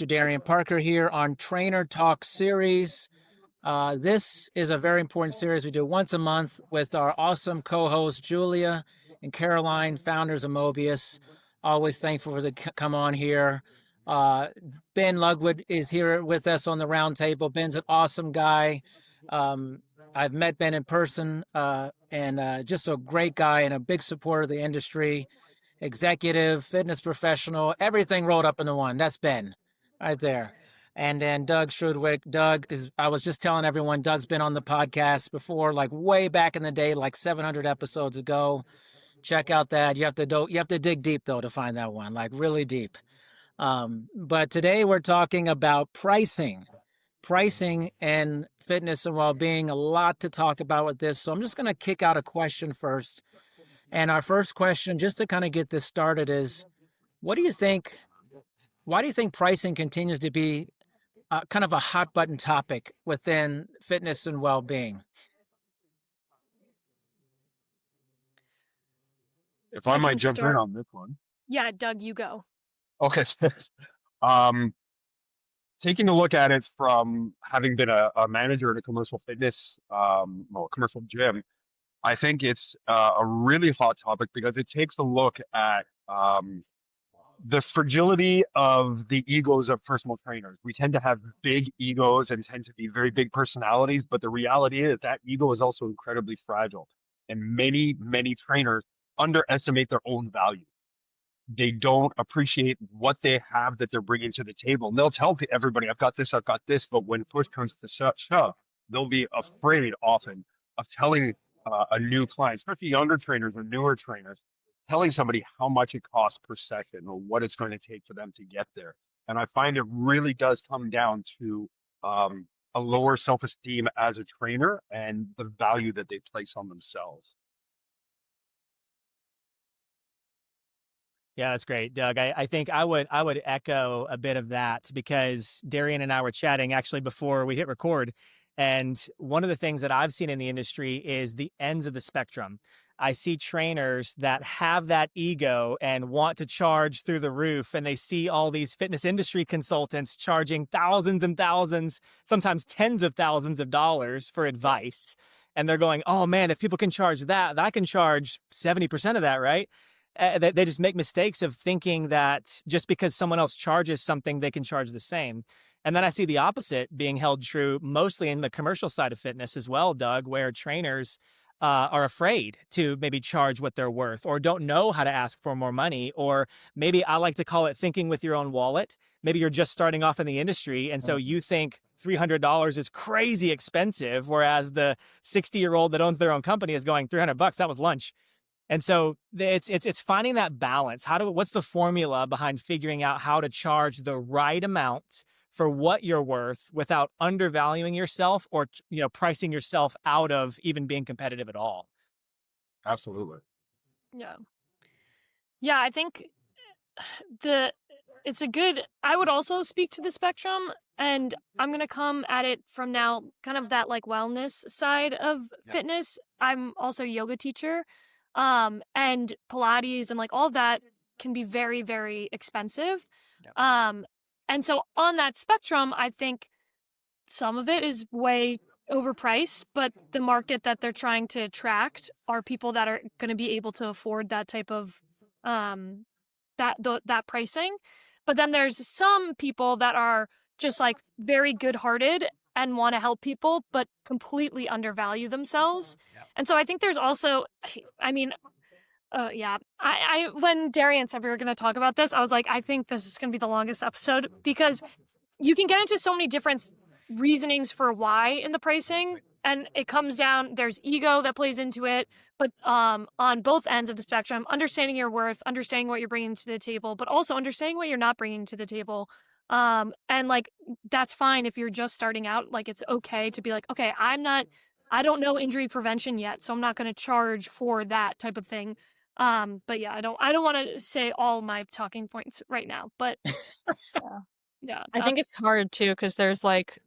Darian Parker here on Trainer Talk series. This is a very important series we do once a month with our awesome co-hosts Julia and Caroline, founders of Mobius. Always thankful for to come on here. Ben Lugwood is here with us on the round table. Ben's an awesome guy. I've met Ben in person and just a great guy and a big supporter of the industry. Executive, fitness professional, everything rolled up into one. That's Ben right there. And then Doug Strudwick. Doug is, I was just telling everyone, Doug's been on the podcast before, like way back in the day, like 700 episodes ago. Check out that. You have to dig deep though to find that one, like really deep. But today we're talking about pricing and fitness and well-being. A lot to talk about with this. So I'm just going to kick out a question first. And our first question, just to kind of get this started, is what do you think? Why do you think pricing continues to be kind of a hot button topic within fitness and well-being? If I might jump in on this one. Yeah, Doug, you go. Okay. Taking a look at it from having been a manager in a commercial fitness, commercial gym, I think it's a really hot topic because it takes a look at the fragility of the egos of personal trainers. We tend to have big egos and tend to be very big personalities, but the reality is that ego is also incredibly fragile. And many, many trainers underestimate their own value. They don't appreciate what they have that they're bringing to the table. And they'll tell everybody, I've got this, but when push comes to shove, they'll be afraid often of telling a new client, especially younger trainers or newer trainers, telling somebody how much it costs per session or what it's going to take for them to get there. And I find it really does come down to a lower self-esteem as a trainer and the value that they place on themselves. Yeah, that's great, Doug. I think I would echo a bit of that because Darian and I were chatting actually before we hit record. And one of the things that I've seen in the industry is the ends of the spectrum. I see trainers that have that ego and want to charge through the roof, and they see all these fitness industry consultants charging thousands and thousands, sometimes tens of thousands of dollars for advice. And they're going, oh man, if people can charge that, I can charge 70% of that, right? They just make mistakes of thinking that just because someone else charges something, they can charge the same. And then I see the opposite being held true mostly in the commercial side of fitness as well, Doug, where trainers are afraid to maybe charge what they're worth or don't know how to ask for more money. Or maybe I like to call it thinking with your own wallet. Maybe you're just starting off in the industry. And so you think $300 is crazy expensive, whereas the 60-year-old that owns their own company is going $300. That was lunch. And so it's finding that balance. What's the formula behind figuring out how to charge the right amount for what you're worth without undervaluing yourself or, pricing yourself out of even being competitive at all? Absolutely. Yeah. Yeah, I think I would also speak to the spectrum, and I'm going to come at it from now kind of that like wellness side of fitness. I'm also a yoga teacher. And Pilates and like all of that can be very, very expensive. Yep. And so on that spectrum, I think some of it is way overpriced, but the market that they're trying to attract are people that are going to be able to afford that type of, that pricing. But then there's some people that are just like very good-hearted and want to help people, but completely undervalue themselves. Yep. And so I think there's also, when Darian said we were going to talk about this, I was like, I think this is going to be the longest episode because you can get into so many different reasonings for why in the pricing. And it comes down, there's ego that plays into it, but on both ends of the spectrum, understanding your worth, understanding what you're bringing to the table, but also understanding what you're not bringing to the table. And like, that's fine if you're just starting out, like, it's okay to be like, okay, I don't know injury prevention yet, so I'm not going to charge for that type of thing. But yeah, I don't want to say all my talking points right now, but yeah. I think it's hard too, because there's like,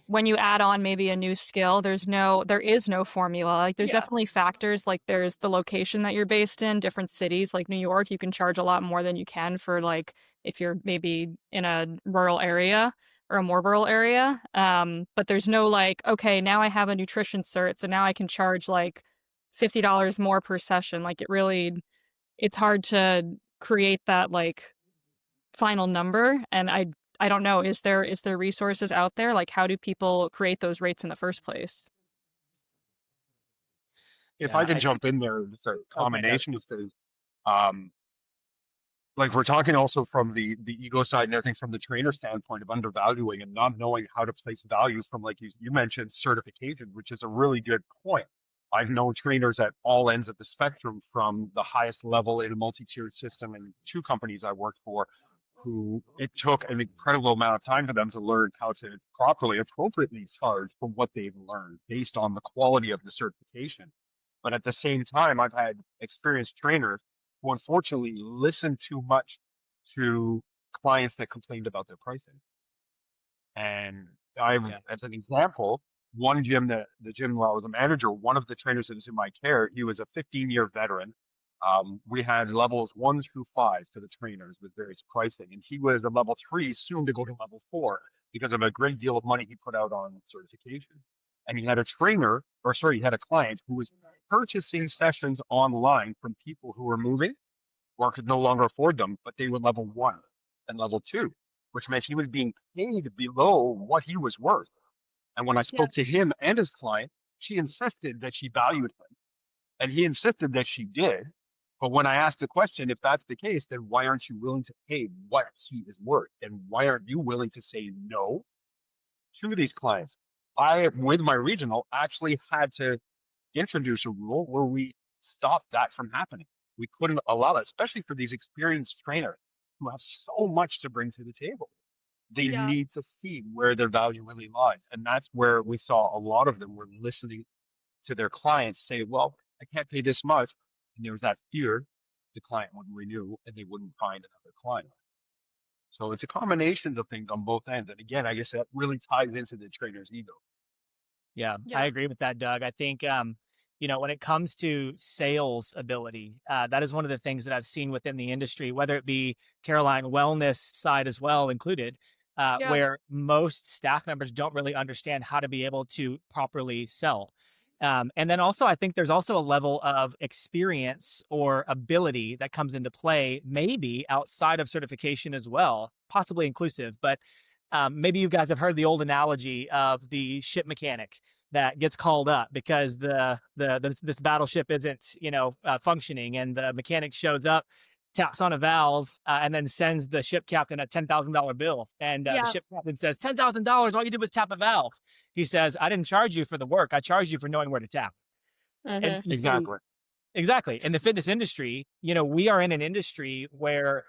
when you add on maybe a new skill, there is no formula. Like there's definitely factors, like there's the location that you're based in, different cities like New York, you can charge a lot more than you can for like if you're maybe in a rural area or a more rural area. But there's no like, okay, now I have a nutrition cert, so now I can charge like $50 more per session. Like it's hard to create that like final number. And I don't know, is there resources out there? Like, how do people create those rates in the first place? If I can jump in there, just a combination of things. Like we're talking also from the ego side and everything from the trainer standpoint of undervaluing and not knowing how to place value from, like you mentioned, certification, which is a really good point. I've known trainers at all ends of the spectrum, from the highest level in a multi-tiered system and 2 companies I worked for, who it took an incredible amount of time for them to learn how to properly, appropriately charge for what they've learned based on the quality of the certification. But at the same time, I've had experienced trainers who unfortunately listened too much to clients that complained about their pricing. And as an example, one gym, the gym where I was a manager, one of the trainers that was in my care, he was a 15-year veteran. We had levels 1 through 5 for the trainers with various pricing, and he was a level 3, soon to go to level 4 because of a great deal of money he put out on certification. And he had a he had a client who was purchasing sessions online from people who were moving or could no longer afford them, but they were level 1 and level 2, which meant he was being paid below what he was worth. And when I spoke to him and his client, she insisted that she valued him, and he insisted that she did. But when I asked the question, if that's the case, then why aren't you willing to pay what he is worth? And why aren't you willing to say no to these clients? I, with my regional, actually had to introduce a rule where we stopped that from happening. We couldn't allow that, especially for these experienced trainers who have so much to bring to the table. They need to see where their value really lies. And that's where we saw a lot of them were listening to their clients say, well, I can't pay this much. And there was that fear the client wouldn't renew and they wouldn't find another client. So it's a combination of things on both ends. And again, I guess that really ties into the trainer's ego. Yeah, I agree with that, Doug. I think, when it comes to sales ability, that is one of the things that I've seen within the industry, whether it be Caroline wellness side as well included, where most staff members don't really understand how to be able to properly sell. And then also, I think there's also a level of experience or ability that comes into play, maybe outside of certification as well, possibly inclusive. But maybe you guys have heard the old analogy of the ship mechanic that gets called up because this battleship isn't functioning, and the mechanic shows up, taps on a valve, and then sends the ship captain a $10,000 bill. And the ship captain says, $10,000, all you did was tap a valve. He says, I didn't charge you for the work. I charged you for knowing where to tap. And exactly. In the fitness industry, we are in an industry where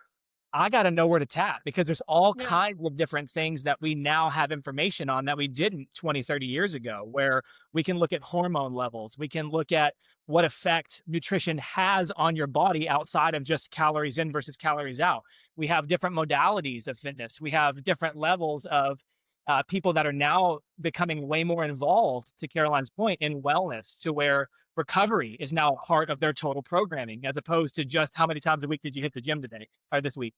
I got to know where to tap, because there's all kinds of different things that we now have information on that we didn't 20, 30 years ago, where we can look at hormone levels. We can look at what effect nutrition has on your body outside of just calories in versus calories out. We have different modalities of fitness. We have different levels of people that are now becoming way more involved, to Caroline's point, in wellness, to where recovery is now part of their total programming, as opposed to just how many times a week did you hit the gym today or this week.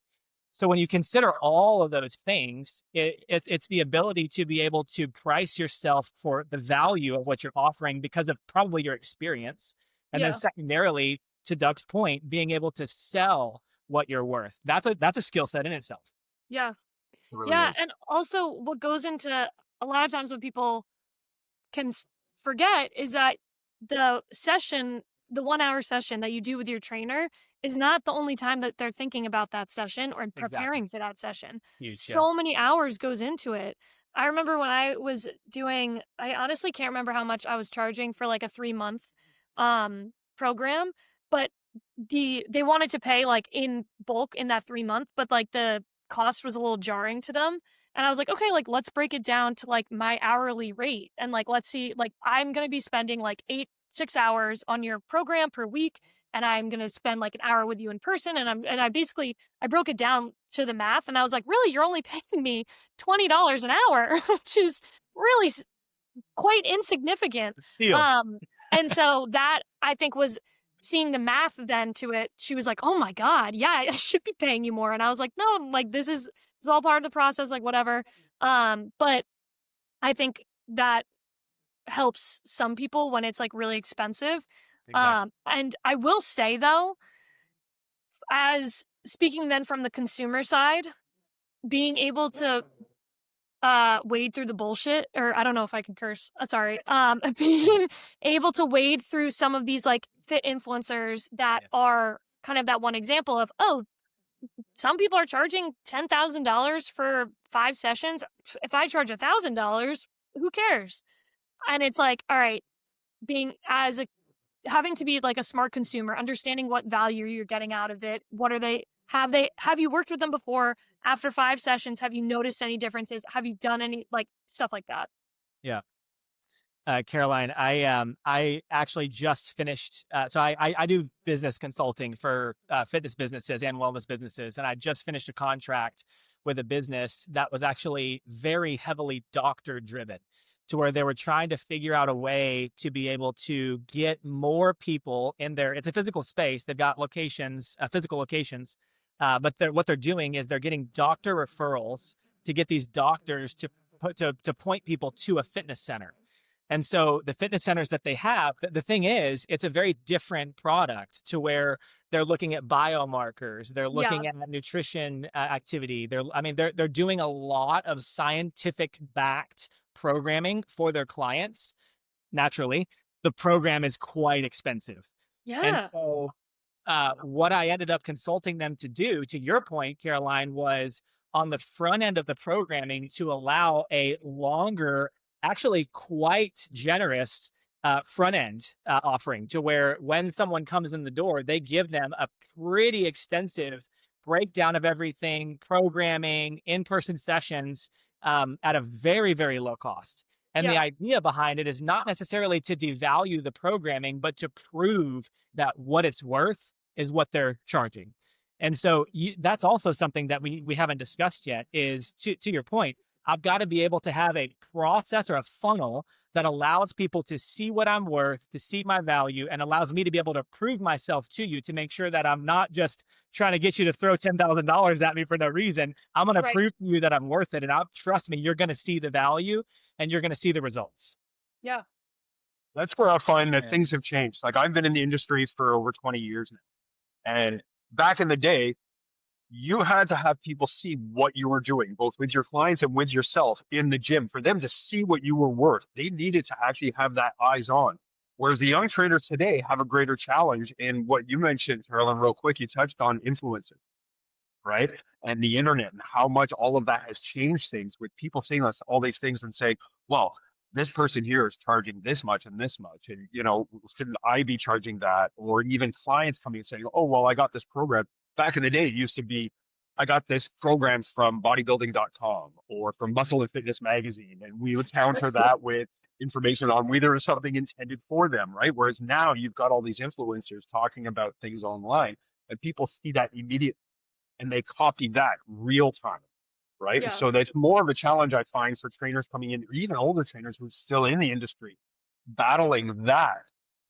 So when you consider all of those things, it's the ability to be able to price yourself for the value of what you're offering because of probably your experience. And then secondarily, to Doug's point, being able to sell what you're worth. That's a skill set in itself. Yeah. Really Yeah. is. And also what goes into a lot of times what people can forget is that the 1 hour session that you do with your trainer is not the only time that they're thinking about that session or preparing for that session. So many hours goes into it. I remember when I was doing, I honestly can't remember how much I was charging for like a 3-month program, but they wanted to pay like in bulk in that 3-month, but like the cost was a little jarring to them. And I was like, okay, like let's break it down to like my hourly rate. And like, let's see, like I'm going to be spending like 6 hours on your program per week. And I'm going to spend like an hour with you in person. And I broke it down to the math, and I was like, really, you're only paying me $20 an hour, which is really quite insignificant. Steal. And so that I think was seeing the math then to it, she was like, "Oh my God, yeah, I should be paying you more." And I was like, "No, like this is all part of the process, like whatever." But I think that helps some people when it's like really expensive. Exactly. And I will say though, as speaking then from the consumer side, being able to wade through the bullshit, or I don't know if I can curse, sorry, being able to wade through some of these like fit influencers that are kind of that one example of, oh, some people are charging $10,000 for 5 sessions. If I charge $1,000, who cares? And it's like, all right, being as a having to be like a smart consumer, understanding what value you're getting out of it. What are they? Have you worked with them before? After 5 sessions, have you noticed any differences? Have you done any like stuff like that? Yeah. Caroline, I actually just finished. So I do business consulting for fitness businesses and wellness businesses, and I just finished a contract with a business that was actually very heavily doctor driven, to where they were trying to figure out a way to be able to get more people in there. It's a physical space. They've got locations, physical locations, but what they're doing is they're getting doctor referrals to get these doctors to point people to a fitness center. And so the fitness centers that they have, the thing is, it's a very different product, to where they're looking at biomarkers, they're Yeah. looking at nutrition activity. They're doing a lot of scientific backed programming for their clients. Naturally, the program is quite expensive. And Yeah. so what I ended up consulting them to do, to your point, Caroline, was on the front end of the programming to allow a longer, actually quite generous front end offering, to where when someone comes in the door, they give them a pretty extensive breakdown of everything, programming, in-person sessions at a very, very low cost. And the Yeah. idea behind it is not necessarily to devalue the programming, but to prove that what it's worth is what they're charging. And so that's also something that we haven't discussed yet, is to your point, I've got to be able to have a process or a funnel that allows people to see what I'm worth, to see my value, and allows me to be able to prove myself to you, to make sure that I'm not just trying to get you to throw $10,000 at me for no reason. I'm going to Right. prove to you that I'm worth it. And trust me, you're going to see the value and you're going to see the results. Yeah. That's where I find that Yeah. things have changed. Like I've been in the industry for over 20 years now. And back in the day, you had to have people see what you were doing, both with your clients and with yourself in the gym, for them to see what you were worth. They needed to actually have that eyes on. Whereas the young trainers today have a greater challenge in what you mentioned, Carolyn, real quick. You touched on influencers, right? And the internet and how much all of that has changed things, with people seeing us all these things and saying, well, this person here is charging this much and this much. And, shouldn't I be charging that? Or even clients coming and saying, oh, well, I got this program. Back in the day, it used to be, I got this program from bodybuilding.com or from Muscle and Fitness magazine. And we would counter that with information on whether it was something intended for them, right? Whereas now you've got all these influencers talking about things online, and people see that immediately and they copy that real time, right? Yeah. So that's more of a challenge I find for trainers coming in, or even older trainers who are still in the industry, battling that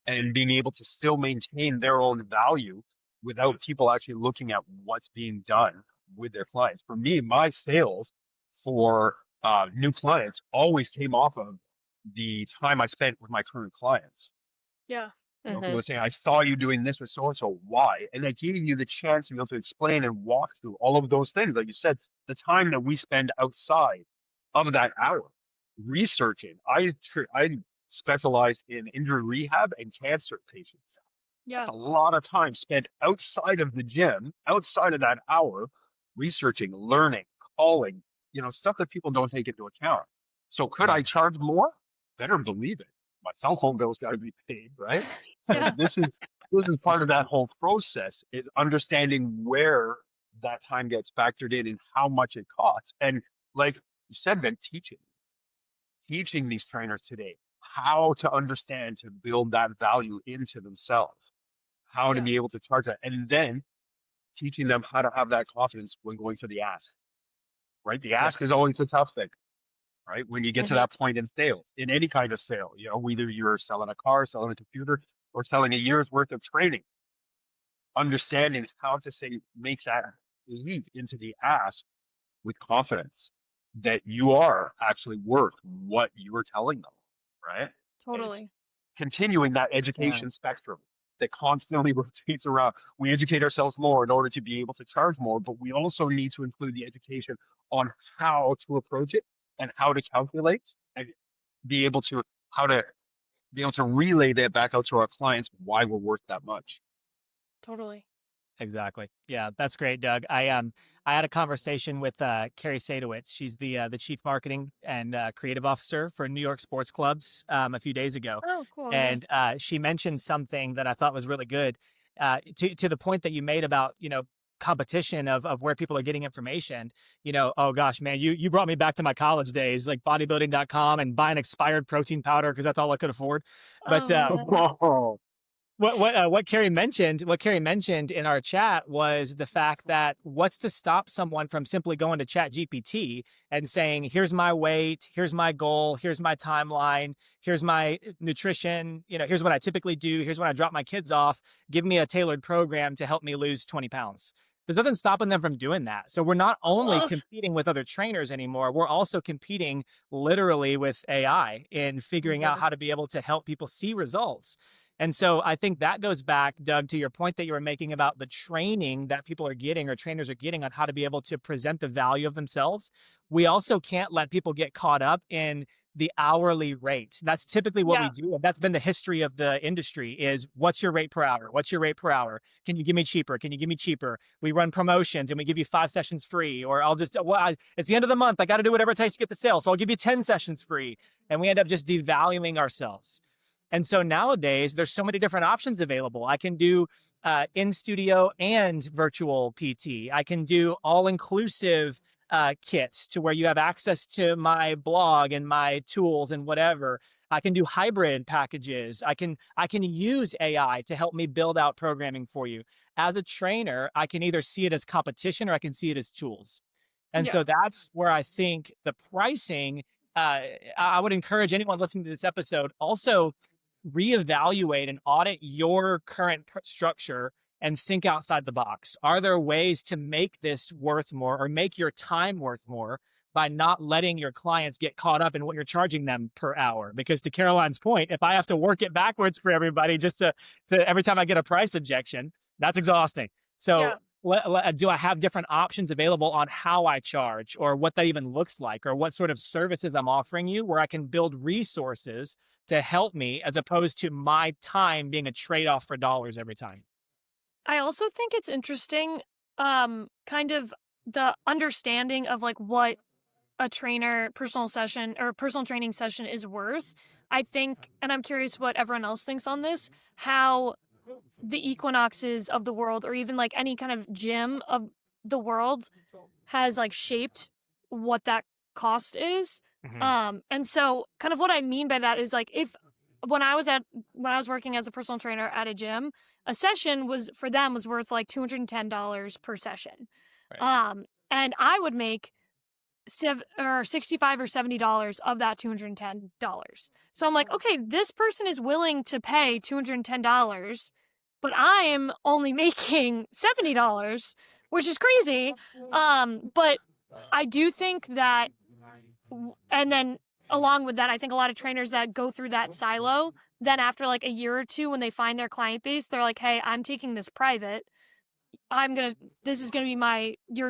and being able to still maintain their own value without people actually looking at what's being done with their clients. For me, my sales for new clients always came off of the time I spent with my current clients. Yeah. People saying, I saw you doing this with so-and-so, why? And I gave you the chance to be able to explain and walk through all of those things. Like you said, the time that we spend outside of that hour researching. I specialized in injury rehab and cancer patients. Yeah. That's a lot of time spent outside of the gym, outside of that hour, researching, learning, calling, stuff that people don't take into account. So could I charge more? Better believe it. My cell phone bill's got to be paid, right? Yeah. So this is part of that whole process, is understanding where that time gets factored in and how much it costs. And like you said, Ben, teaching these trainers today how to understand, to build that value into themselves, how to Yeah. be able to charge that, and then teaching them how to have that confidence when going to the ask, right? The ask is always the tough thing, right? When you get to that point in sales, in any kind of sale, whether you're selling a car, selling a computer, or selling a year's worth of training, understanding how to say, make that leap into the ask with confidence that you are actually worth what you are telling them, right? It's Totally. continuing that Yeah. education spectrum that constantly rotates around. We educate ourselves more in order to be able to charge more, but we also need to include the education on how to approach it and how to calculate and be able to how to be able to relay that back out to our clients why we're worth that much. Totally. Exactly. Yeah, that's great, Doug. I had a conversation with Carrie Sadowitz. She's the chief marketing and creative officer for New York sports clubs a few days ago, Oh, cool. Yeah. and she mentioned something that I thought was really good. To the point that you made about competition of where people are getting information. Oh gosh, man, you brought me back to my college days, like bodybuilding.com and buying expired protein powder because that's all I could afford. But Oh man. Oh, what Carrie mentioned in our chat was the fact that what's to stop someone from simply going to Chat GPT and saying, here's my weight, here's my goal, here's my timeline, here's my nutrition, here's what I typically do, here's when I drop my kids off, give me a tailored program to help me lose 20 pounds. There's nothing stopping them from doing that. So we're not only Ugh. competing with other trainers anymore, we're also competing literally with AI in figuring out how to be able to help people see results. And so I think that goes back, Doug, to your point that you were making about the training that people are getting or trainers are getting on how to be able to present the value of themselves. We also can't let people get caught up in the hourly rate. That's typically what we do. And that's been the history of the industry is what's your rate per hour? What's your rate per hour? Can you give me cheaper? Can you give me cheaper? We run promotions and we give you 5 sessions free, or it's the end of the month. I got to do whatever it takes to get the sale. So I'll give you 10 sessions free. And we end up just devaluing ourselves. And so nowadays, there's so many different options available. I can do in studio and virtual PT. I can do all-inclusive kits to where you have access to my blog and my tools and whatever. I can do hybrid packages. I can use AI to help me build out programming for you. As a trainer, I can either see it as competition or I can see it as tools. And so that's where I think the pricing, I would encourage anyone listening to this episode also reevaluate and audit your current structure and think outside the box. Are there ways to make this worth more or make your time worth more by not letting your clients get caught up in what you're charging them per hour? Because to Caroline's point, if I have to work it backwards for everybody just to every time I get a price objection, that's exhausting. So do I have different options available on how I charge or what that even looks like or what sort of services I'm offering you where I can build resources to help me as opposed to my time being a trade-off for dollars every time? I also think it's interesting, kind of the understanding of like what a personal training session is worth. I think, and I'm curious what everyone else thinks on this, how the Equinoxes of the world, or even like any kind of gym of the world, has like shaped what that cost is. And so kind of what I mean by that is like when I was working as a personal trainer at a gym, a session was worth like $210 per session. Right. And I would make $65 or $70 of that $210. So I'm like, okay, this person is willing to pay $210, but I am only making $70, which is crazy. But I do think that, and then along with that, I think a lot of trainers that go through that silo, then after like a year or two, when they find their client base, they're like, hey, I'm taking this private. You're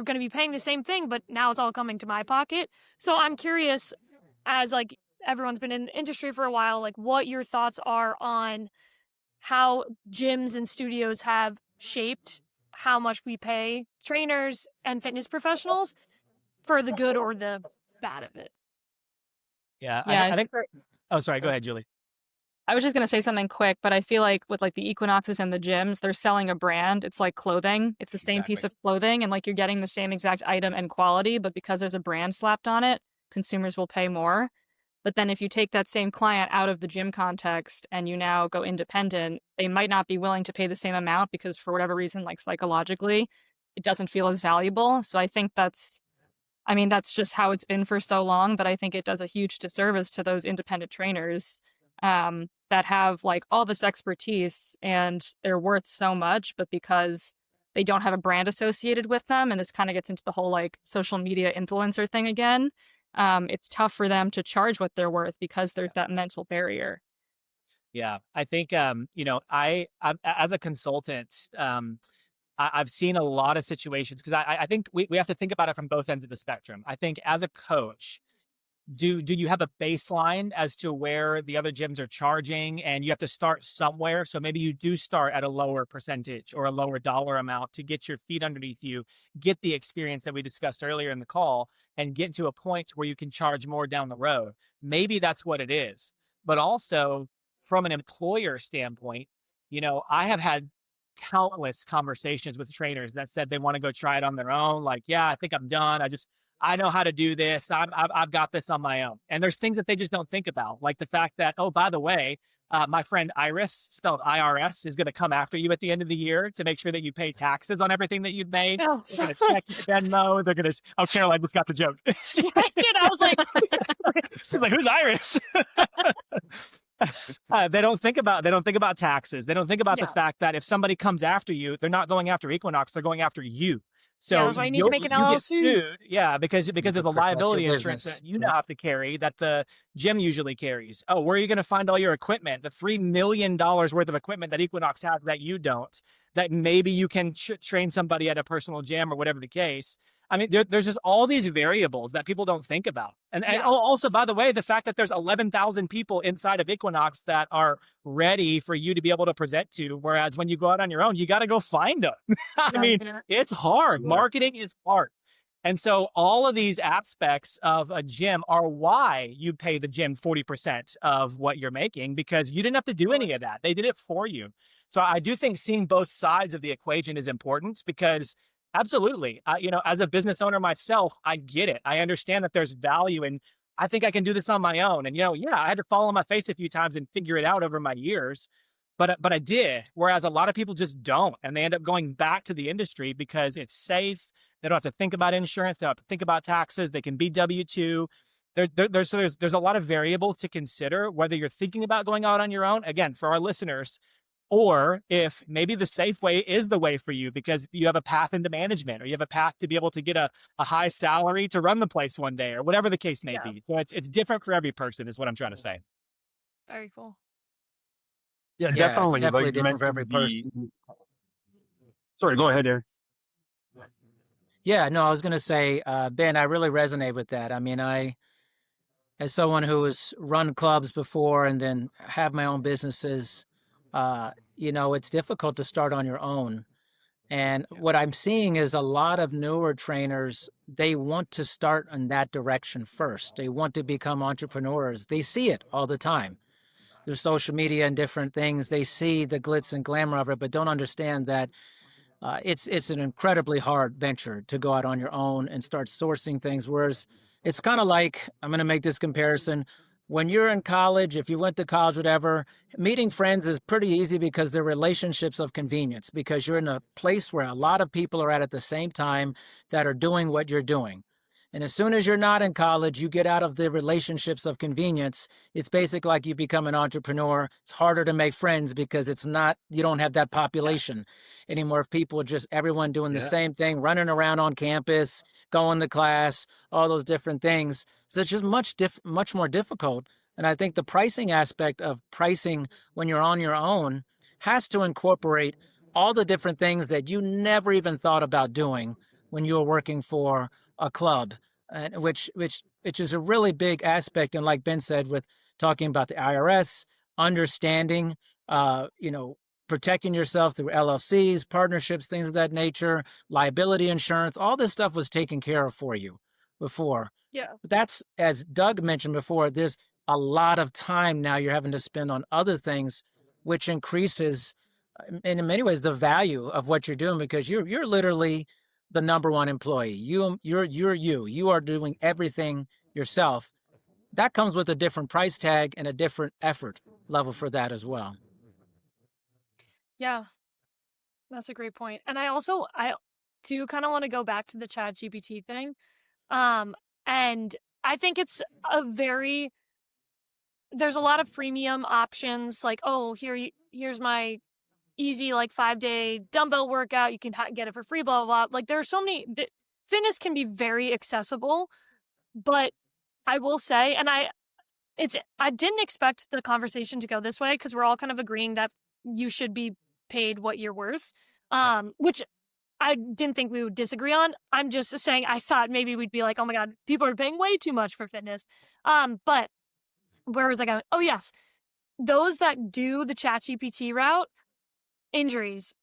going to be paying the same thing, but now it's all coming to my pocket. So I'm curious, as like everyone's been in the industry for a while, like what your thoughts are on how gyms and studios have shaped how much we pay trainers and fitness professionals for the good or the bad of it. Yeah, Yeah, I think. Oh, sorry. Go ahead, Julie. I was just going to say something quick, but I feel like with like the Equinoxes and the gyms, they're selling a brand. It's like clothing. It's the same piece of clothing and like you're getting the same exact item and quality, but because there's a brand slapped on it, consumers will pay more. But then if you take that same client out of the gym context and you now go independent, they might not be willing to pay the same amount because for whatever reason, like psychologically, it doesn't feel as valuable. So I think that's just how it's been for so long, but I think it does a huge disservice to those independent trainers. that have like all this expertise and they're worth so much, but because they don't have a brand associated with them, and this kind of gets into the whole like social media influencer thing again, it's tough for them to charge what they're worth because there's that mental barrier. Yeah, I think I'm as a consultant, I've seen a lot of situations because I think we have to think about it from both ends of the spectrum. I think as a coach, do you have a baseline as to where the other gyms are charging, and you have to start somewhere? So maybe you do start at a lower percentage or a lower dollar amount to get your feet underneath you, get the experience that we discussed earlier in the call, and get to a point where you can charge more down the road. Maybe that's what it is. But also from an employer standpoint, I have had countless conversations with trainers that said they want to go try it on their own. Like, yeah, I think I'm done. I know how to do this. I've got this on my own. And there's things that they just don't think about, like the fact that, oh, by the way, my friend Iris, spelled IRS, is going to come after you at the end of the year to make sure that you pay taxes on everything that you've made. Oh. They're going to check your Venmo. They're going to, oh, Caroline just got the joke. I did. I was like, She's like, who's Iris? They don't think about taxes. They don't think about the fact that if somebody comes after you, they're not going after Equinox, they're going after you. So that's why you need to make an LLC. Get sued, because there's a liability insurance that you now have to carry that the gym usually carries. Oh, where are you going to find all your equipment? The $3 million worth of equipment that Equinox has that you don't, that maybe you can train somebody at a personal gym or whatever the case. I mean, there's just all these variables that people don't think about. And also, by the way, the fact that there's 11,000 people inside of Equinox that are ready for you to be able to present to, whereas when you go out on your own, you got to go find them. I mean, it's hard. Marketing is hard. And so all of these aspects of a gym are why you pay the gym 40% of what you're making, because you didn't have to do any of that. They did it for you. So I do think seeing both sides of the equation is important, because absolutely, as a business owner myself, I get it. I understand that there's value, and I think I can do this on my own. And I had to fall on my face a few times and figure it out over my years, but I did. Whereas a lot of people just don't, and they end up going back to the industry because it's safe. They don't have to think about insurance. They don't have to think about taxes. They can be W-2. There's a lot of variables to consider whether you're thinking about going out on your own. Again, for our listeners, or if maybe the safe way is the way for you because you have a path into management, or you have a path to be able to get a high salary to run the place one day, or whatever the case may be. So it's different for every person is what I'm trying to say. Very cool. Yeah, definitely. It's definitely like different for every person. Sorry, go ahead, Darren. Yeah, no, I was going to say, Ben, I really resonate with that. I mean, as someone who has run clubs before and then have my own businesses, it's difficult to start on your own. And what I'm seeing is a lot of newer trainers, they want to start in that direction first. They want to become entrepreneurs. They see it all the time. There's social media and different things. They see the glitz and glamour of it, but don't understand that it's an incredibly hard venture to go out on your own and start sourcing things. Whereas it's kind of like, I'm going to make this comparison. When you're in college, if you went to college, whatever, meeting friends is pretty easy because they're relationships of convenience, because you're in a place where a lot of people are at the same time that are doing what you're doing. And as soon as you're not in college, you get out of the relationships of convenience. It's basically like you become an entrepreneur. It's harder to make friends because you don't have that population anymore of people, just everyone doing the same thing, running around on campus, going to class, all those different things. So it's just much more difficult. And I think the pricing aspect of pricing when you're on your own has to incorporate all the different things that you never even thought about doing when you were working for a club, which is a really big aspect. And like Ben said, with talking about the IRS, understanding, protecting yourself through LLCs, partnerships, things of that nature, liability insurance, all this stuff was taken care of for you before. Yeah. But that's, as Doug mentioned before, there's a lot of time now you're having to spend on other things, which increases, in many ways, the value of what you're doing, because you're literally the number one employee. You are doing everything yourself. That comes with a different price tag and a different effort level for that as well. Yeah, that's a great point. And I do kind of want to go back to the ChatGPT thing. And I think it's a very there's a lot of freemium options, like, oh, here's my easy like 5-day dumbbell workout. You can get it for free, blah, blah, blah. Like there are so many, fitness can be very accessible, but I will say, and I didn't expect the conversation to go this way because we're all kind of agreeing that you should be paid what you're worth, which I didn't think we would disagree on. I'm just saying I thought maybe we'd be like, oh my God, people are paying way too much for fitness. But where was I going? Oh, yes. Those that do the ChatGPT route, injuries,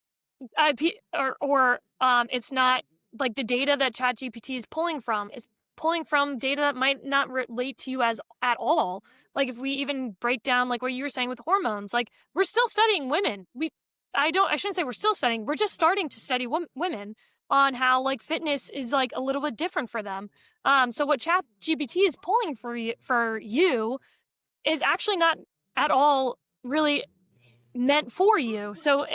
it's not like the data that ChatGPT is pulling from is pulling from data that might not relate to you as at all. Like if we even break down like what you were saying with hormones, like we're still studying women. I shouldn't say we're still studying. We're just starting to study women on how like fitness is like a little bit different for them. So what ChatGPT is pulling for you is actually not at all really meant for you. So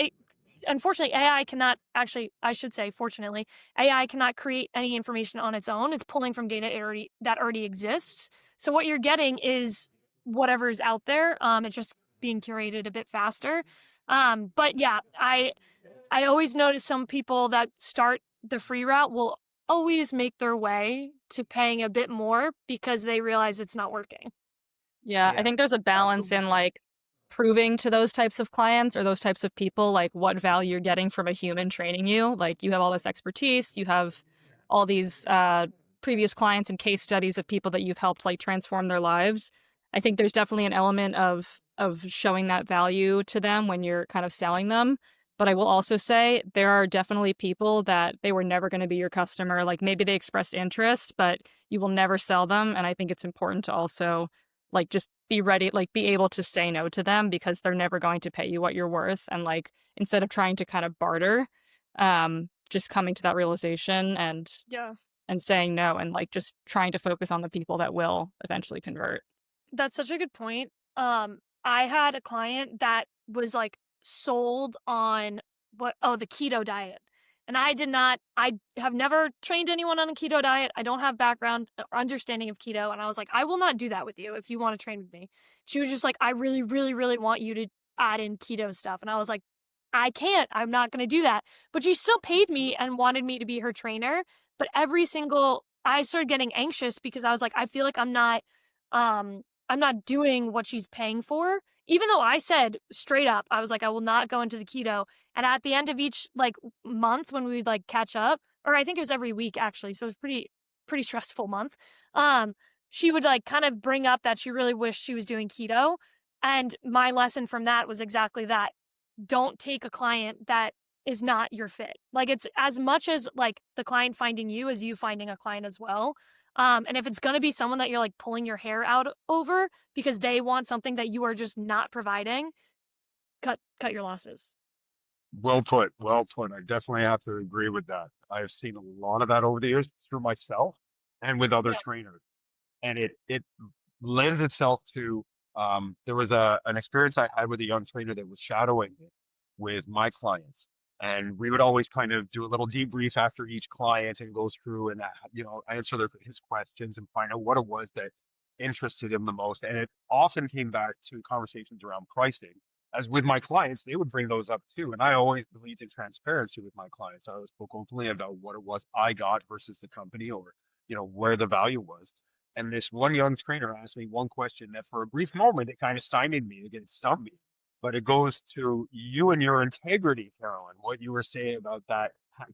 unfortunately, AI cannot actually, I should say, fortunately, AI cannot create any information on its own. It's pulling from data that already exists. So what you're getting is whatever is out there. It's just being curated a bit faster. But yeah, I always notice some people that start the free route will always make their way to paying a bit more because they realize it's not working. Yeah, I think there's a balance in like proving to those types of clients or those types of people like what value you're getting from a human training you. Like you have all this expertise, you have all these previous clients and case studies of people that you've helped like transform their lives. I think there's definitely an element of showing that value to them when you're kind of selling them. But I will also say there are definitely people that they were never going to be your customer. Like maybe they expressed interest, but you will never sell them. And I think it's important to also like just be ready, like be able to say no to them because they're never going to pay you what you're worth. And like instead of trying to kind of barter, just coming to that realization and saying no and like just trying to focus on the people that will eventually convert. That's such a good point. I had a client that was like sold on the keto diet. And I have never trained anyone on a keto diet. I don't have background or understanding of keto. And I was like, I will not do that with you if you want to train with me. She was just like, I really, really, really want you to add in keto stuff. And I was like, I can't. I'm not going to do that. But she still paid me and wanted me to be her trainer. But I started getting anxious because I was like, I feel like I'm not doing what she's paying for. Even though I said straight up, I was like, I will not go into the keto. And at the end of each like month when we would like catch up, or I think it was every week actually, so it was pretty stressful month. She would like kind of bring up that she really wished she was doing keto. And my lesson from that was exactly that. Don't take a client that is not your fit. Like it's as much as like the client finding you as you finding a client as well. And if it's going to be someone that you're like pulling your hair out over because they want something that you are just not providing, cut your losses. Well put. Well put. I definitely have to agree with that. I've seen a lot of that over the years through myself and with other trainers. And it lends itself to there was an experience I had with a young trainer that was shadowing me with my clients. And we would always kind of do a little debrief after each client and go through and answer his questions and find out what it was that interested him the most. And it often came back to conversations around pricing. As with my clients, they would bring those up too. And I always believed in transparency with my clients. I always spoke openly about what it was I got versus the company or, where the value was. And this one young trainer asked me one question that for a brief moment, it kind of stymied me, it stumped me. But it goes to you and your integrity, Carolyn, what you were saying about that,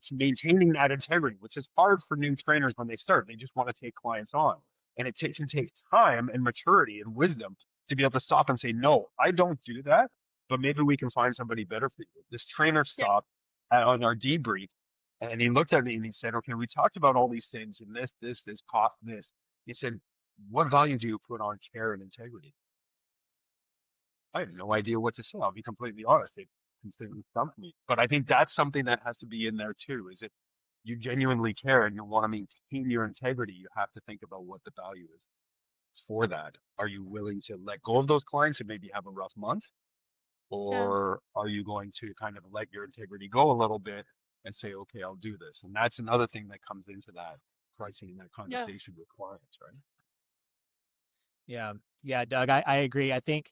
maintaining that integrity, which is hard for new trainers when they start. They just want to take clients on. And it can take time and maturity and wisdom to be able to stop and say, no, I don't do that, but maybe we can find somebody better for you. This trainer stopped on our debrief and he looked at me and he said, okay, we talked about all these things and this cost, this. He said, what value do you put on care and integrity? I have no idea what to say. I'll be completely honest. It completely stumped me. But I think that's something that has to be in there too, is if you genuinely care and you want to maintain your integrity, you have to think about what the value is for that. Are you willing to let go of those clients and maybe have a rough month? Or are you going to kind of let your integrity go a little bit and say, okay, I'll do this? And that's another thing that comes into that pricing and that conversation with clients, right? Yeah. Yeah, Doug, I agree. I think,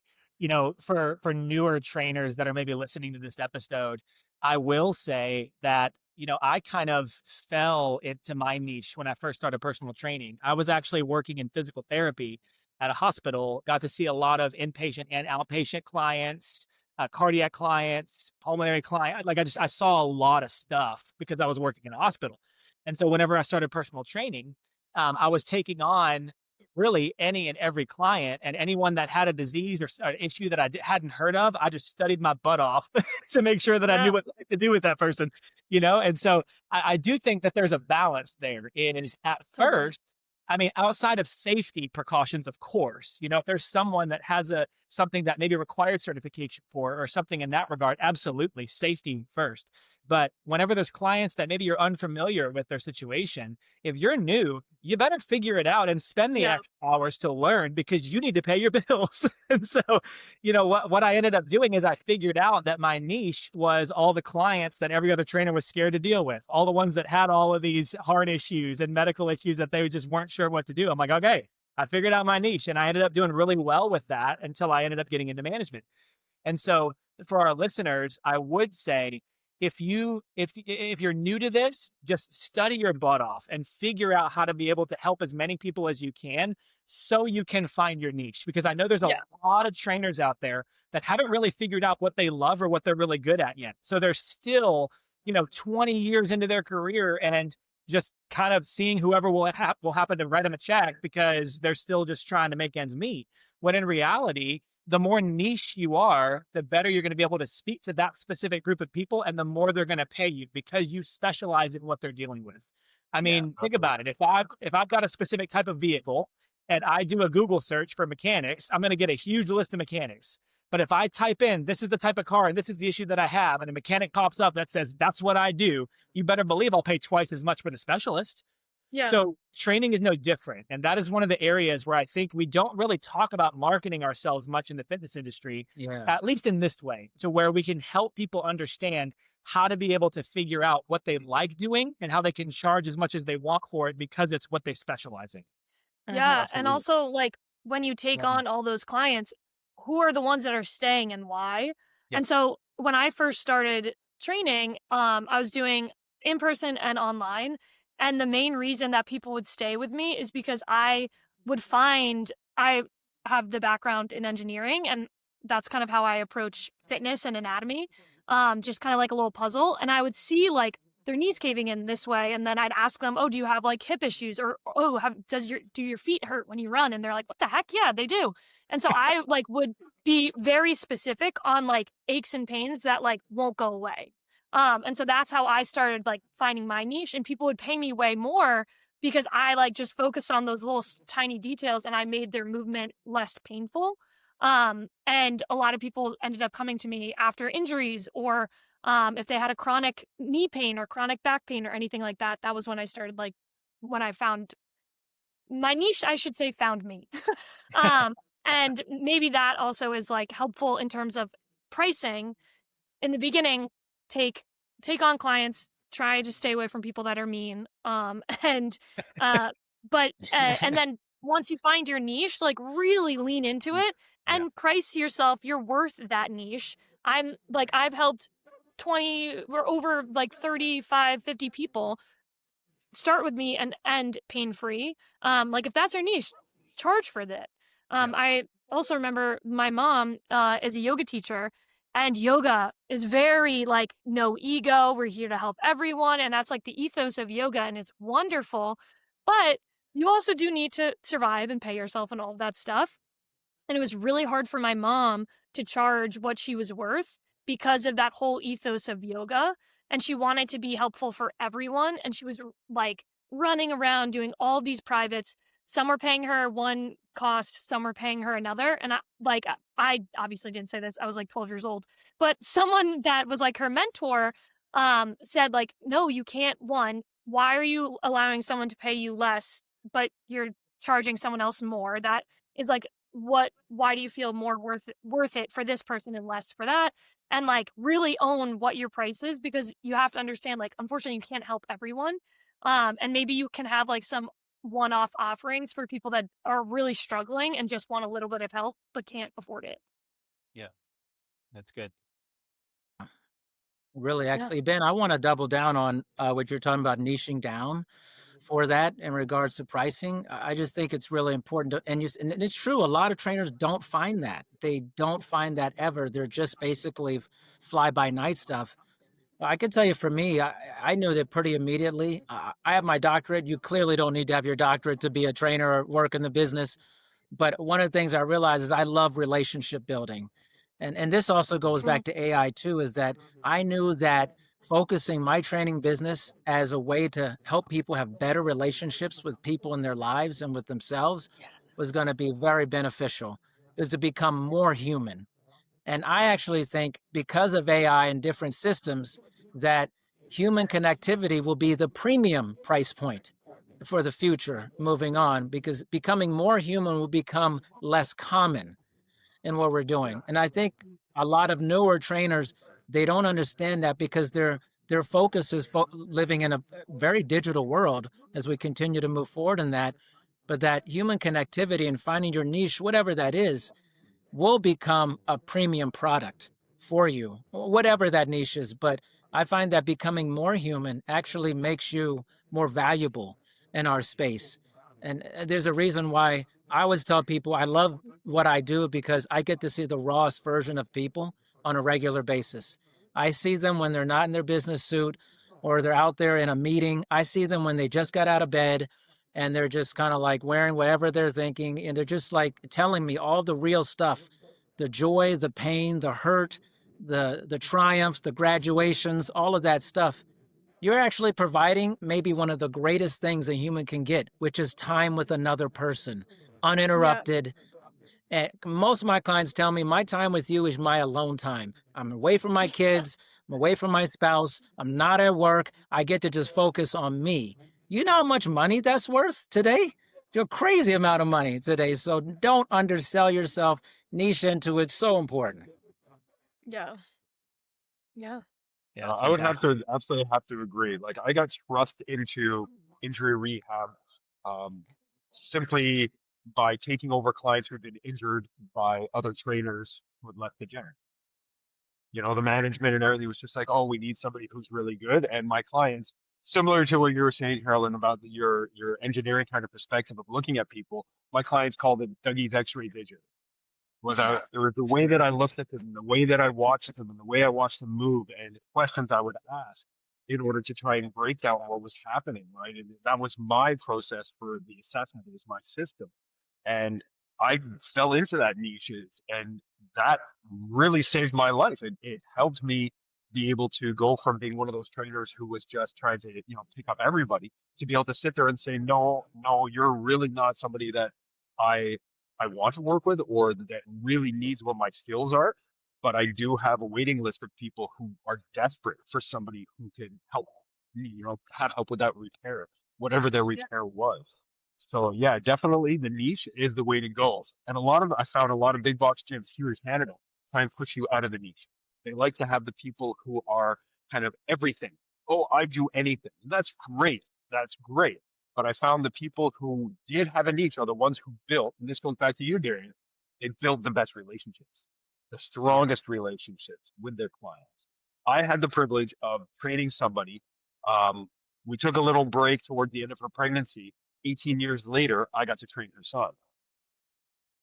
for newer trainers that are maybe listening to this episode, I will say that, I kind of fell into my niche when I first started personal training. I was actually working in physical therapy at a hospital, got to see a lot of inpatient and outpatient clients, cardiac clients, pulmonary clients. Like I saw a lot of stuff because I was working in a hospital. And so whenever I started personal training, I was taking on really any and every client, and anyone that had a disease or an issue that I hadn't heard of. I just studied my butt off to make sure that I knew Yeah. what to do with that person, And so I do think that there's a balance there. And is at Totally. first, I mean, outside of safety precautions, of course, if there's someone that has something that maybe required certification for or something in that regard, absolutely safety first. But whenever there's clients that maybe you're unfamiliar with their situation, if you're new, you better figure it out and spend the Yeah. extra hours to learn because you need to pay your bills. And so, what I ended up doing is I figured out that my niche was all the clients that every other trainer was scared to deal with, all the ones that had all of these heart issues and medical issues that they just weren't sure what to do. I'm like, okay, I figured out my niche, and I ended up doing really well with that until I ended up getting into management. And so for our listeners, I would say if you're new to this, just study your butt off and figure out how to be able to help as many people as you can so you can find your niche. Because I know there's a Yeah. lot of trainers out there that haven't really figured out what they love or what they're really good at yet. So they're still, 20 years into their career and just kind of seeing whoever will happen to write them a check because they're still just trying to make ends meet. When in reality, the more niche you are, the better you're going to be able to speak to that specific group of people, and the more they're going to pay you because you specialize in what they're dealing with. I mean, think about it. If I've got a specific type of vehicle and I do a Google search for mechanics, I'm going to get a huge list of mechanics. But if I type in, this is the type of car and this is the issue that I have, and a mechanic pops up that says, that's what I do, you better believe I'll pay twice as much for the specialist. Yeah. So training is no different. And that is one of the areas where I think we don't really talk about marketing ourselves much in the fitness industry, Yeah. at least in this way, to where we can help people understand how to be able to figure out what they like doing and how they can charge as much as they want for it because it's what they specialize in. Yeah. And Absolutely. also, like, when you take Yeah. on all those clients, who are the ones that are staying and why? Yep. And so when I first started training, I was doing in person and online. And the main reason that people would stay with me is because I have the background in engineering, and that's kind of how I approach fitness and anatomy. Just kind of like a little puzzle. And I would see like their knees caving in this way, and then I'd ask them, "Oh, do you have like hip issues, or do your feet hurt when you run?" And they're like, "What the heck? Yeah, they do." And so I like would be very specific on like aches and pains that like won't go away. And so that's how I started like finding my niche, and people would pay me way more because I like just focused on those little tiny details and I made their movement less painful. And a lot of people ended up coming to me after injuries, or if they had a chronic knee pain or chronic back pain or anything like that. That was when I started like when I found my niche, I should say, found me. And maybe that also is like helpful in terms of pricing. In the beginning, take on clients, try to stay away from people that are mean. And and then once you find your niche, like really lean into it and price yourself. You're worth that niche. I've helped 20 or over like 35, 50 people start with me and end pain free. Like if that's your niche, charge for that. I also remember my mom is a yoga teacher, and yoga is very like no ego. We're here to help everyone, and that's like the ethos of yoga, and it's wonderful. But you also do need to survive and pay yourself and all of that stuff. And it was really hard for my mom to charge what she was worth because of that whole ethos of yoga. And she wanted to be helpful for everyone. And she was like running around doing all these privates. Some were paying her one cost, some were paying her another. And I obviously didn't say this. I was like 12 years old. But someone that was like her mentor said, like, no, you can't. One, why are you allowing someone to pay you less, but you're charging someone else more? That is like, why do you feel more worth it for this person and less for that? And like really own what your price is, because you have to understand, like, unfortunately you can't help everyone. And maybe you can have like some one-off offerings for people that are really struggling and just want a little bit of help but can't afford it. Yeah, that's good. Really, Yeah. actually, Ben, I want to double down on what you're talking about niching down for that in regards to pricing. I just think it's really important to, and it's true, a lot of trainers don't find that. They don't find that ever. They're just basically fly by night stuff. I can tell you for me, I knew that pretty immediately. I have my doctorate. You clearly don't need to have your doctorate to be a trainer or work in the business. But one of the things I realized is I love relationship building. And this also goes back to AI too, is that I knew that focusing my training business as a way to help people have better relationships with people in their lives and with themselves was going to be very beneficial, is to become more human. And I actually think because of AI and different systems, that human connectivity will be the premium price point for the future moving on, because becoming more human will become less common in what we're doing. And I think a lot of newer trainers, they don't understand that because their focus is living in a very digital world as we continue to move forward in that. But that human connectivity and finding your niche, whatever that is, will become a premium product for you, whatever that niche is. But I find that becoming more human actually makes you more valuable in our space. And there's a reason why I always tell people I love what I do, because I get to see the rawest version of people on a regular basis. I see them when they're not in their business suit or they're out there in a meeting. I see them when they just got out of bed and they're just kind of like wearing whatever they're thinking. And they're just like telling me all the real stuff, the joy, the pain, the hurt, the triumphs, the graduations, all of that stuff. You're actually providing maybe one of the greatest things a human can get, which is time with another person, uninterrupted. And most of my clients tell me my time with you is my alone time. I'm away from my kids. I'm away from my spouse. I'm not at work. I get to just focus on me. You know how much money that's worth today? A crazy amount of money today. So don't undersell yourself. Niche into it. So important. Yeah. Yeah. Yeah, that's I would have fantastic. to absolutely have to agree. Like I got thrust into injury rehab um, simply by taking over clients who'd been injured by other trainers who had left the gym. You know, the management and everything was just like, oh, we need somebody who's really good. And my clients, similar to what you were saying, Carolyn, about your engineering kind of perspective of looking at people, my clients called it Dougie's X-ray vision. There was the way that I looked at them, and the way that I watched them, and the way I watched them move, and the questions I would ask in order to try and break down what was happening, right? And that was my process for the assessment. It was my system. And I fell into that niches, and that really saved my life. It helped me be able to go from being one of those trainers who was just trying to, pick up everybody, to be able to sit there and say, no, no, you're really not somebody that I I want to work with or that really needs what my skills are. But I do have a waiting list of people who are desperate for somebody who can help me, have help with that repair, whatever their Yeah. repair was. So yeah, definitely the niche is the way to go. And I found a lot of big box gyms here in Canada try and push you out of the niche. They like to have the people who are kind of everything. Oh, I do anything. That's great. That's great. But I found the people who did have a niche are the ones who built, and this goes back to you, Darian, they built the best relationships, the strongest relationships with their clients. I had the privilege of training somebody. Um, we took a little break toward the end of her pregnancy. 18 years later, I got to train her son.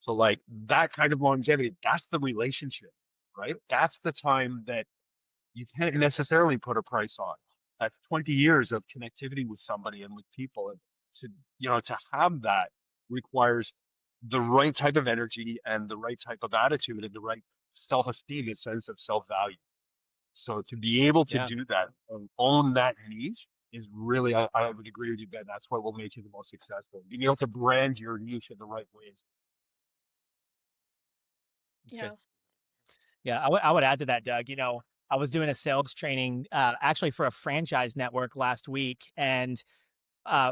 So like that kind of longevity, that's the relationship, right? That's the time that you can't necessarily put a price on. That's 20 years of connectivity with somebody and with people. And to have that requires the right type of energy and the right type of attitude and the right self-esteem and sense of self-value. So to be able to Yeah. do that and own that niche is really, I would agree with you, Ben. That's what will make you the most successful. Being able to brand your niche in the right ways. That's Yeah. good. Yeah, I would add to that, Doug. I was doing a sales training actually for a franchise network last week, and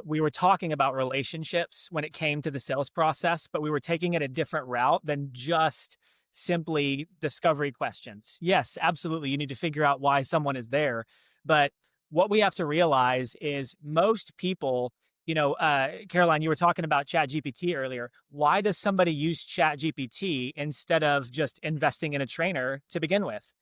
we were talking about relationships when it came to the sales process, but we were taking it a different route than just simply discovery questions. Yes, absolutely. You need to figure out why someone is there. But what we have to realize is most people, Caroline, you were talking about ChatGPT earlier. Why does somebody use ChatGPT instead of just investing in a trainer to begin with?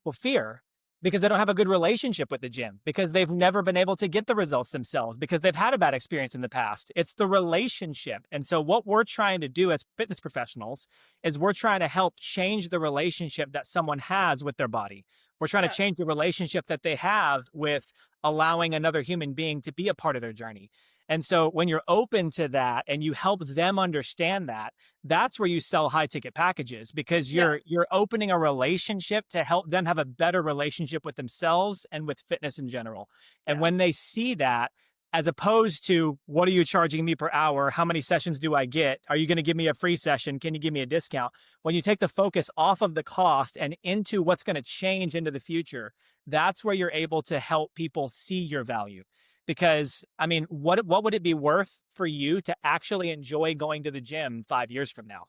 Well, fear, because they don't have a good relationship with the gym, because they've never been able to get the results themselves, because they've had a bad experience in the past. It's the relationship. And so what we're trying to do as fitness professionals is we're trying to help change the relationship that someone has with their body. We're trying to change the relationship that they have with allowing another human being to be a part of their journey. And so when you're open to that and you help them understand that, that's where you sell high ticket packages, because you're opening a relationship to help them have a better relationship with themselves and with fitness in general. And when they see that, as opposed to, what are you charging me per hour? How many sessions do I get? Are you going to give me a free session? Can you give me a discount? When you take the focus off of the cost and into what's going to change into the future, that's where you're able to help people see your value. Because, I mean, what would it be worth for you to actually enjoy going to the gym 5 years from now?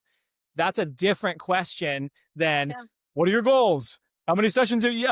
That's a different question than, what are your goals? How many sessions do you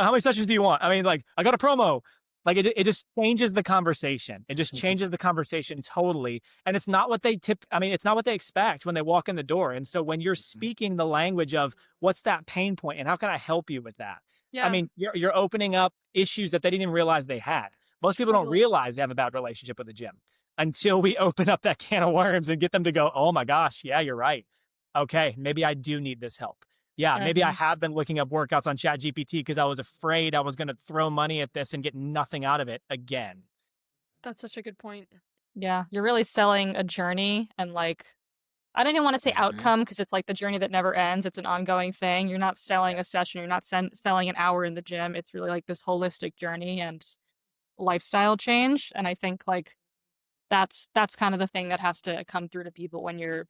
want? I mean, like, I got a promo. Like, it just changes the conversation. It just changes the conversation totally. And it's not what it's not what they expect when they walk in the door. And so when you're speaking the language of what's that pain point and how can I help you with that? I mean, you're opening up issues that they didn't even realize they had. Most people don't realize they have a bad relationship with the gym until we open up that can of worms and get them to go, oh my gosh, yeah, you're right. Okay, maybe I do need this help. Yeah, maybe I have been looking up workouts on ChatGPT because I was afraid I was going to throw money at this and get nothing out of it again. That's such a good point. Yeah, you're really selling a journey, and like, I don't even want to say outcome, because it's like the journey that never ends. It's an ongoing thing. You're not selling a session. You're not selling an hour in the gym. It's really like this holistic journey and lifestyle change. And I think like that's kind of the thing that has to come through to people when you're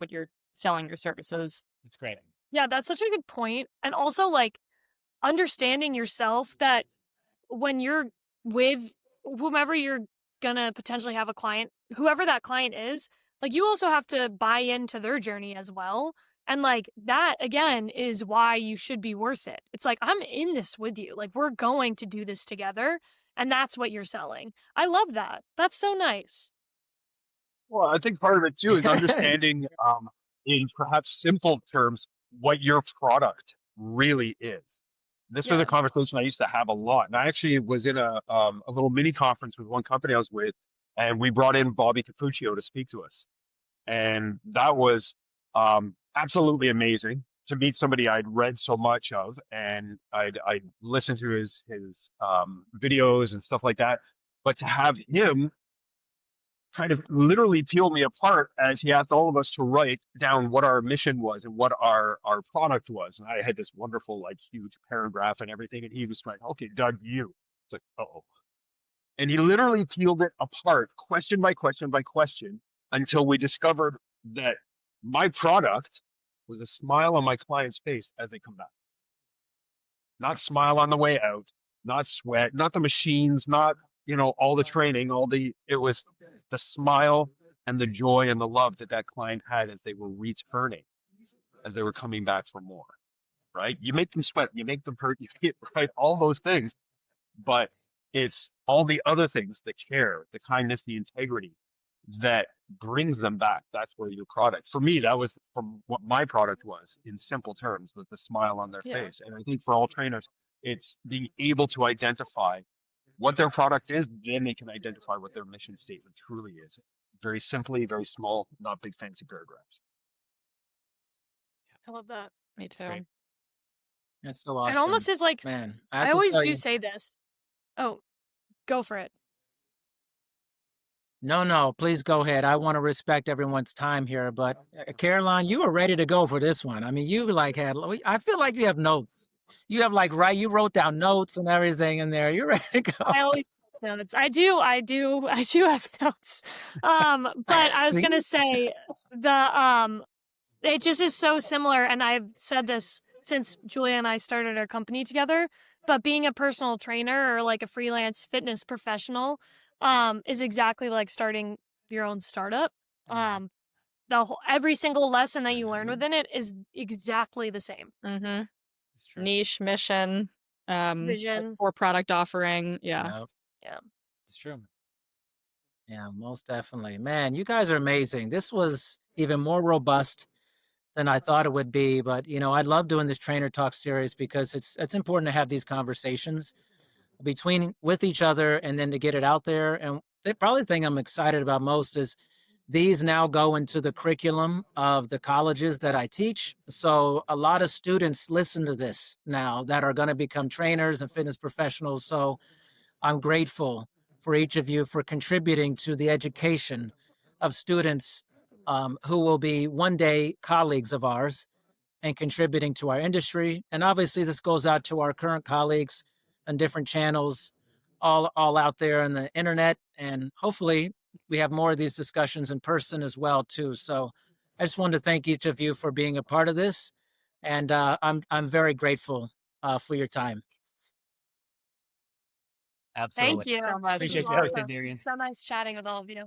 selling your services. It's great. Yeah, that's such a good point. And also, like, understanding yourself that when you're with whomever you're gonna potentially have a client, whoever that client is, like, you also have to buy into their journey as well. And like, that again is why you should be worth it. It's like, I'm in this with you. Like, we're going to do this together. And that's what you're selling. I love that. That's so nice. Well, I think part of it too is understanding, in perhaps simple terms, what your product really is. This was a conversation I used to have a lot, and I actually was in a little mini conference with one company I was with, and we brought in Bobby Capuccio to speak to us, and that was absolutely amazing to meet somebody I'd read so much of, and I'd listened to his videos and stuff like that, but to have him kind of literally peel me apart as he asked all of us to write down what our mission was and what our product was. And I had this wonderful, like, huge paragraph and everything. And he was like, okay, Doug, you. It's like, uh-oh. And he literally peeled it apart, question by question by question, until we discovered that my product was a smile on my client's face as they come back. Not smile on the way out, not sweat, not the machines, not, all the training, it was the smile and the joy and the love that client had as they were returning, as they were coming back for more, right? You make them sweat, you make them hurt, you hit, right? All those things, but it's all the other things, the care, the kindness, the integrity that brings them back. That's where your product, for me, that was from what my product was in simple terms, with the smile on their face. And I think for all trainers, it's being able to identify what their product is, then they can identify what their mission statement truly is. Very simply, very small, not big fancy paragraphs. I love that. Me too. Great. That's so awesome. It almost is like, man. I always do say this. Oh, go for it. No, please go ahead. I want to respect everyone's time here, but Caroline, you were ready to go for this one. I mean, you like I feel like you have notes. You have you wrote down notes and everything in there. You're ready to go. I always have notes. I do have notes. But I was gonna say it just is so similar, and I've said this since Julia and I started our company together. But being a personal trainer or like a freelance fitness professional, is exactly like starting your own startup. Every single lesson that you learn within it is exactly the same. Mm-hmm. Niche, mission, vision, or product offering. Yeah. Yep. Yeah. It's true. Yeah, most definitely. Man, you guys are amazing. This was even more robust than I thought it would be. But I love doing this trainer talk series because it's important to have these conversations between with each other and then to get it out there. And the probably thing I'm excited about most is these now go into the curriculum of the colleges that I teach. So a lot of students listen to this now that are going to become trainers and fitness professionals. So I'm grateful for each of you for contributing to the education of students who will be one day colleagues of ours and contributing to our industry. And obviously, this goes out to our current colleagues on different channels, all out there on the internet. And hopefully, we have more of these discussions in person as well too. So, I just wanted to thank each of you for being a part of this, and I'm very grateful for your time. Absolutely. Thank you so much. This Appreciate was you hosting, awesome. Darian. So nice chatting with all of you.